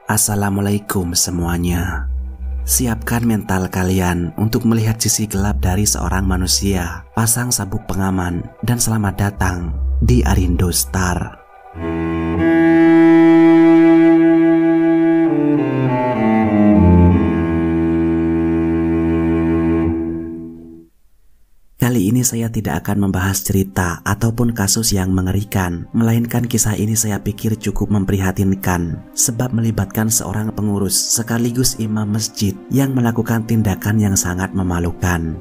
Assalamualaikum semuanya. Siapkan mental kalian untuk melihat sisi gelap dari seorang manusia. Pasang sabuk pengaman dan selamat datang di Arindo Star. Kali ini saya tidak akan membahas cerita ataupun kasus yang mengerikan, melainkan kisah ini saya pikir cukup memprihatinkan sebab melibatkan seorang pengurus sekaligus imam masjid yang melakukan tindakan yang sangat memalukan.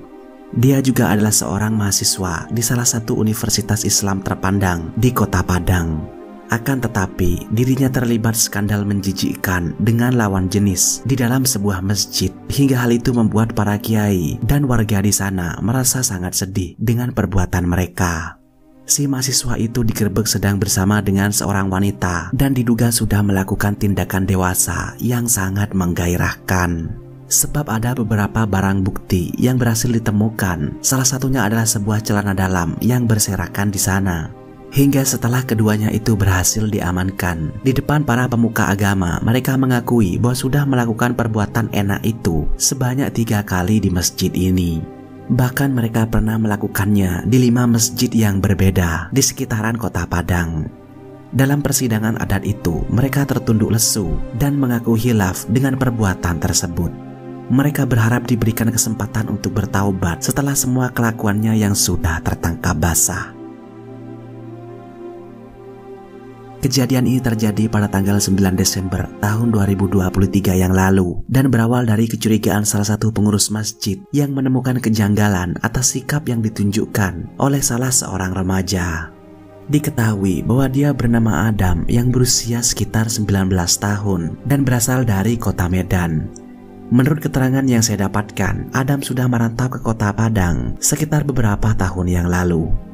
Dia juga adalah seorang mahasiswa di salah satu universitas Islam terpandang di Kota Padang. Akan tetapi, dirinya terlibat skandal menjijikkan dengan lawan jenis di dalam sebuah masjid, hingga hal itu membuat para kiai dan warga di sana merasa sangat sedih dengan perbuatan mereka. Si mahasiswa itu digerebek sedang bersama dengan seorang wanita dan diduga sudah melakukan tindakan dewasa yang sangat menggairahkan. Sebab ada beberapa barang bukti yang berhasil ditemukan, salah satunya adalah sebuah celana dalam yang berserakan di sana. Hingga setelah keduanya itu berhasil diamankan di depan para pemuka agama, mereka mengakui bahwa sudah melakukan perbuatan enak itu sebanyak 3 kali di masjid ini. Bahkan mereka pernah melakukannya di 5 masjid yang berbeda di sekitaran Kota Padang. Dalam persidangan adat itu, mereka tertunduk lesu dan mengaku hilaf dengan perbuatan tersebut. Mereka berharap diberikan kesempatan untuk bertaubat setelah semua kelakuannya yang sudah tertangkap basah. Kejadian ini terjadi pada tanggal 9 Desember tahun 2023 yang lalu dan berawal dari kecurigaan salah satu pengurus masjid yang menemukan kejanggalan atas sikap yang ditunjukkan oleh salah seorang remaja. Diketahui bahwa dia bernama Adam yang berusia sekitar 19 tahun dan berasal dari Kota Medan. Menurut keterangan yang saya dapatkan, Adam sudah merantau ke Kota Padang sekitar beberapa tahun yang lalu.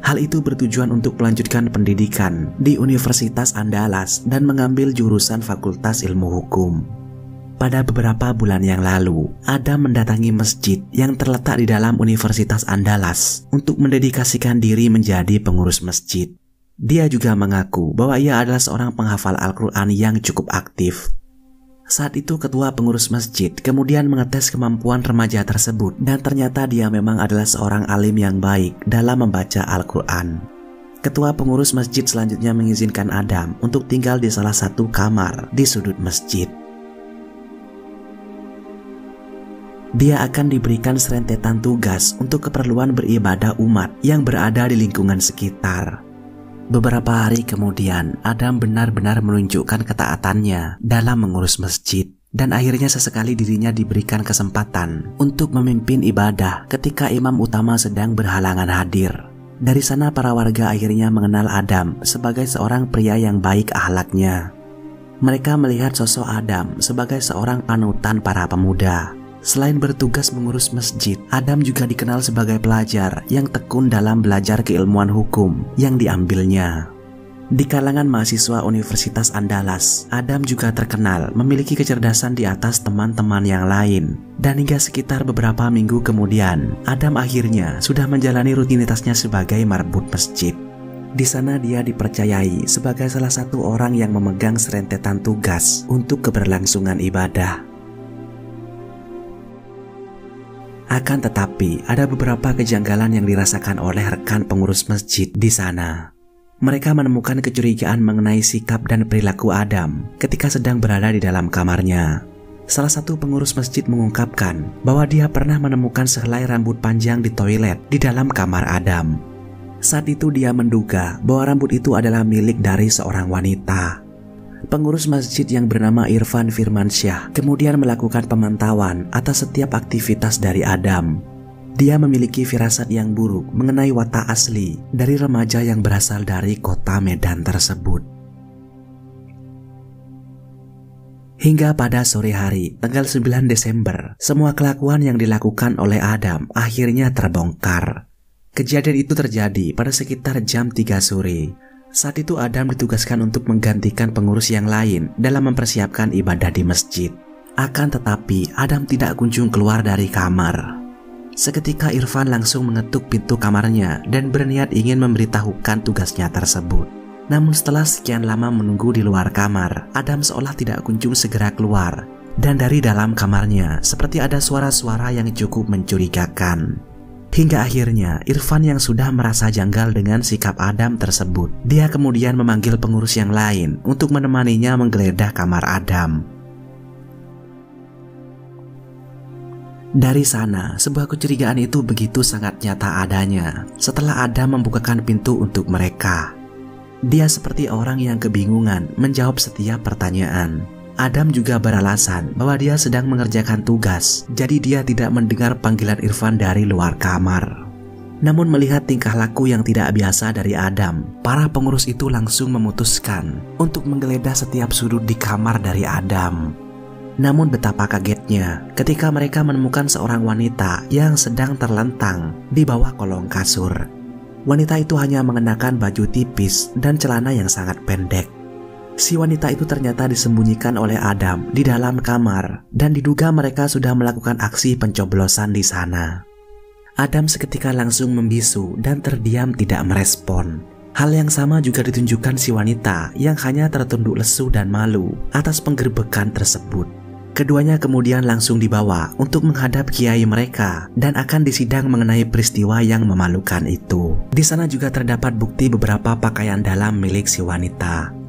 Hal itu bertujuan untuk melanjutkan pendidikan di Universitas Andalas dan mengambil jurusan Fakultas Ilmu Hukum. Pada beberapa bulan yang lalu, Adam mendatangi masjid yang terletak di dalam Universitas Andalas untuk mendedikasikan diri menjadi pengurus masjid. Dia juga mengaku bahwa ia adalah seorang penghafal Al-Quran yang cukup aktif. Saat itu ketua pengurus masjid kemudian mengetes kemampuan remaja tersebut dan ternyata dia memang adalah seorang alim yang baik dalam membaca Al-Quran. Ketua pengurus masjid selanjutnya mengizinkan Adam untuk tinggal di salah satu kamar di sudut masjid. Dia akan diberikan serentetan tugas untuk keperluan beribadah umat yang berada di lingkungan sekitar. Beberapa hari kemudian, Adam benar-benar menunjukkan ketaatannya dalam mengurus masjid dan akhirnya sesekali dirinya diberikan kesempatan untuk memimpin ibadah ketika imam utama sedang berhalangan hadir. Dari sana para warga akhirnya mengenal Adam sebagai seorang pria yang baik akhlaknya. Mereka melihat sosok Adam sebagai seorang panutan para pemuda. Selain bertugas mengurus masjid, Adam juga dikenal sebagai pelajar yang tekun dalam belajar keilmuan hukum yang diambilnya. Di kalangan mahasiswa Universitas Andalas, Adam juga terkenal memiliki kecerdasan di atas teman-teman yang lain. Dan hingga sekitar beberapa minggu kemudian, Adam akhirnya sudah menjalani rutinitasnya sebagai marbut masjid. Di sana dia dipercayai sebagai salah satu orang yang memegang serentetan tugas untuk keberlangsungan ibadah. Akan tetapi, ada beberapa kejanggalan yang dirasakan oleh rekan pengurus masjid di sana. Mereka menemukan kecurigaan mengenai sikap dan perilaku Adam ketika sedang berada di dalam kamarnya. Salah satu pengurus masjid mengungkapkan bahwa dia pernah menemukan sehelai rambut panjang di toilet di dalam kamar Adam. Saat itu dia menduga bahwa rambut itu adalah milik dari seorang wanita. Pengurus masjid yang bernama Irfan Firmansyah kemudian melakukan pemantauan atas setiap aktivitas dari Adam. Dia memiliki firasat yang buruk mengenai watak asli dari remaja yang berasal dari Kota Medan tersebut. Hingga pada sore hari, tanggal 9 Desember, semua kelakuan yang dilakukan oleh Adam akhirnya terbongkar. Kejadian itu terjadi pada sekitar jam 3 sore. Saat itu Adam ditugaskan untuk menggantikan pengurus yang lain dalam mempersiapkan ibadah di masjid. Akan tetapi Adam tidak kunjung keluar dari kamar. Seketika Irfan langsung mengetuk pintu kamarnya dan berniat ingin memberitahukan tugasnya tersebut. Namun setelah sekian lama menunggu di luar kamar, Adam seolah tidak kunjung segera keluar. Dan dari dalam kamarnya seperti ada suara-suara yang cukup mencurigakan. Hingga akhirnya Irfan yang sudah merasa janggal dengan sikap Adam tersebut, dia kemudian memanggil pengurus yang lain untuk menemaninya menggeledah kamar Adam. Dari sana, sebuah kecurigaan itu begitu sangat nyata adanya setelah Adam membukakan pintu untuk mereka. Dia seperti orang yang kebingungan menjawab setiap pertanyaan. Adam juga beralasan bahwa dia sedang mengerjakan tugas, jadi dia tidak mendengar panggilan Irfan dari luar kamar. Namun melihat tingkah laku yang tidak biasa dari Adam, para pengurus itu langsung memutuskan untuk menggeledah setiap sudut di kamar dari Adam. Namun betapa kagetnya ketika mereka menemukan seorang wanita yang sedang terlentang di bawah kolong kasur. Wanita itu hanya mengenakan baju tipis dan celana yang sangat pendek. Si wanita itu ternyata disembunyikan oleh Adam di dalam kamar dan diduga mereka sudah melakukan aksi pencoblosan di sana. Adam seketika langsung membisu dan terdiam tidak merespon. Hal yang sama juga ditunjukkan si wanita yang hanya tertunduk lesu dan malu atas penggerbekan tersebut. Keduanya kemudian langsung dibawa untuk menghadap kiai mereka dan akan disidang mengenai peristiwa yang memalukan itu. Di sana juga terdapat bukti beberapa pakaian dalam milik si wanita.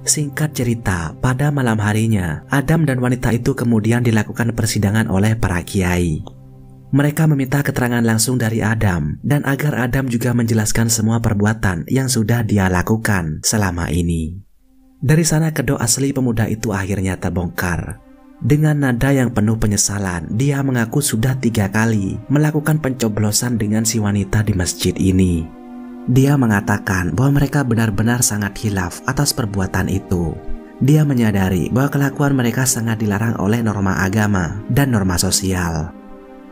Singkat cerita, pada malam harinya, Adam dan wanita itu kemudian dilakukan persidangan oleh para kiai. Mereka meminta keterangan langsung dari Adam dan agar Adam juga menjelaskan semua perbuatan yang sudah dia lakukan selama ini. Dari sana kedok asli pemuda itu akhirnya terbongkar. Dengan nada yang penuh penyesalan, dia mengaku sudah 3 kali melakukan pencoblosan dengan si wanita di masjid ini. Dia mengatakan bahwa mereka benar-benar sangat khilaf atas perbuatan itu. Dia menyadari bahwa kelakuan mereka sangat dilarang oleh norma agama dan norma sosial.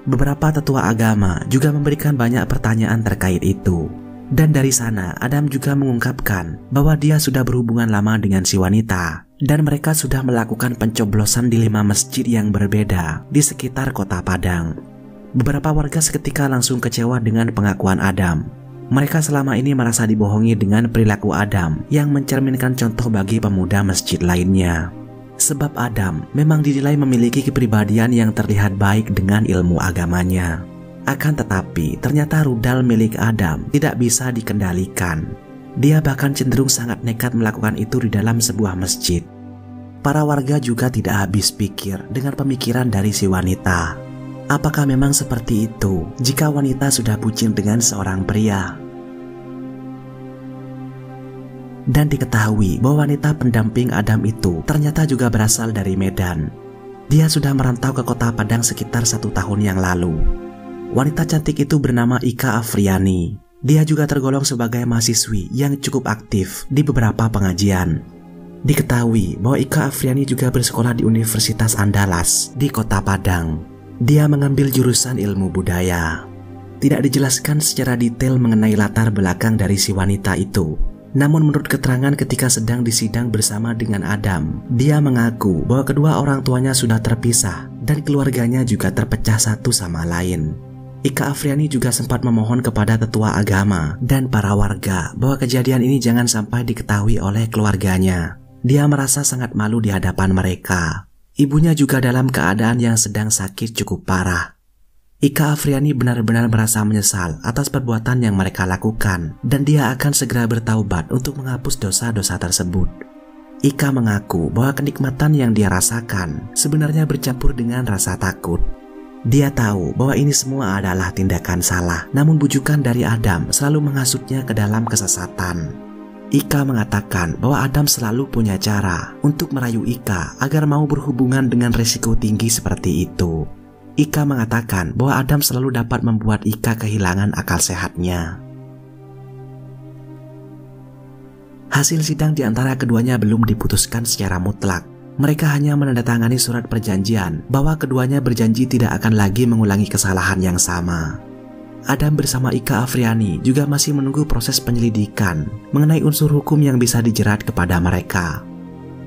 Beberapa tetua agama juga memberikan banyak pertanyaan terkait itu. Dan dari sana Adam juga mengungkapkan bahwa dia sudah berhubungan lama dengan si wanita dan mereka sudah melakukan pencoblosan di 5 masjid yang berbeda di sekitar kota Padang. Beberapa warga seketika langsung kecewa dengan pengakuan Adam. Mereka selama ini merasa dibohongi dengan perilaku Adam yang mencerminkan contoh bagi pemuda masjid lainnya. Sebab Adam memang dinilai memiliki kepribadian yang terlihat baik dengan ilmu agamanya. Akan tetapi ternyata rudal milik Adam tidak bisa dikendalikan. Dia bahkan cenderung sangat nekat melakukan itu di dalam sebuah masjid. Para warga juga tidak habis pikir dengan pemikiran dari si wanita. Apakah memang seperti itu jika wanita sudah bucin dengan seorang pria? Dan diketahui bahwa wanita pendamping Adam itu ternyata juga berasal dari Medan. Dia sudah merantau ke kota Padang sekitar 1 tahun yang lalu. Wanita cantik itu bernama Ika Afriani. Dia juga tergolong sebagai mahasiswi yang cukup aktif di beberapa pengajian. Diketahui bahwa Ika Afriani juga bersekolah di Universitas Andalas di kota Padang. Dia mengambil jurusan ilmu budaya. Tidak dijelaskan secara detail mengenai latar belakang dari si wanita itu. Namun menurut keterangan ketika sedang disidang bersama dengan Adam, dia mengaku bahwa kedua orang tuanya sudah terpisah dan keluarganya juga terpecah satu sama lain. Ika Afriani juga sempat memohon kepada tetua agama dan para warga bahwa kejadian ini jangan sampai diketahui oleh keluarganya. Dia merasa sangat malu di hadapan mereka. Ibunya juga dalam keadaan yang sedang sakit cukup parah. Ika Afriani benar-benar merasa menyesal atas perbuatan yang mereka lakukan dan dia akan segera bertaubat untuk menghapus dosa-dosa tersebut. Ika mengaku bahwa kenikmatan yang dia rasakan sebenarnya bercampur dengan rasa takut. Dia tahu bahwa ini semua adalah tindakan salah, namun bujukan dari Adam selalu menghasutnya ke dalam kesesatan. Ika mengatakan bahwa Adam selalu punya cara untuk merayu Ika agar mau berhubungan dengan risiko tinggi seperti itu. Ika mengatakan bahwa Adam selalu dapat membuat Ika kehilangan akal sehatnya. Hasil sidang di antara keduanya belum diputuskan secara mutlak. Mereka hanya menandatangani surat perjanjian bahwa keduanya berjanji tidak akan lagi mengulangi kesalahan yang sama. Adam bersama Ika Afriani juga masih menunggu proses penyelidikan mengenai unsur hukum yang bisa dijerat kepada mereka.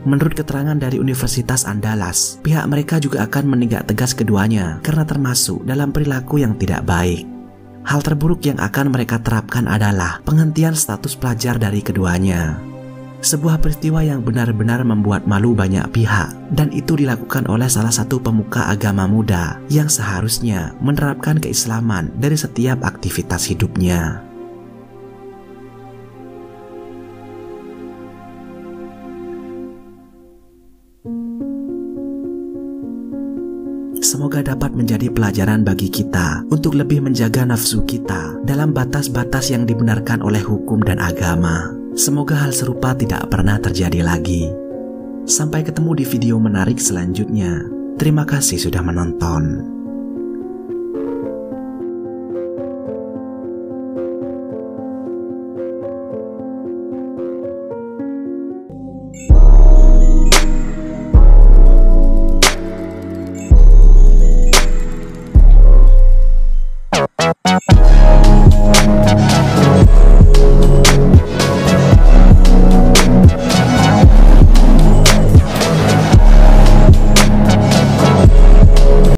Menurut keterangan dari Universitas Andalas, pihak mereka juga akan menindak tegas keduanya karena termasuk dalam perilaku yang tidak baik. Hal terburuk yang akan mereka terapkan adalah penghentian status pelajar dari keduanya. Sebuah peristiwa yang benar-benar membuat malu banyak pihak, dan itu dilakukan oleh salah satu pemuka agama muda yang seharusnya menerapkan keislaman dari setiap aktivitas hidupnya. Semoga dapat menjadi pelajaran bagi kita untuk lebih menjaga nafsu kita dalam batas-batas yang dibenarkan oleh hukum dan agama. Semoga hal serupa tidak pernah terjadi lagi. Sampai ketemu di video menarik selanjutnya. Terima kasih sudah menonton.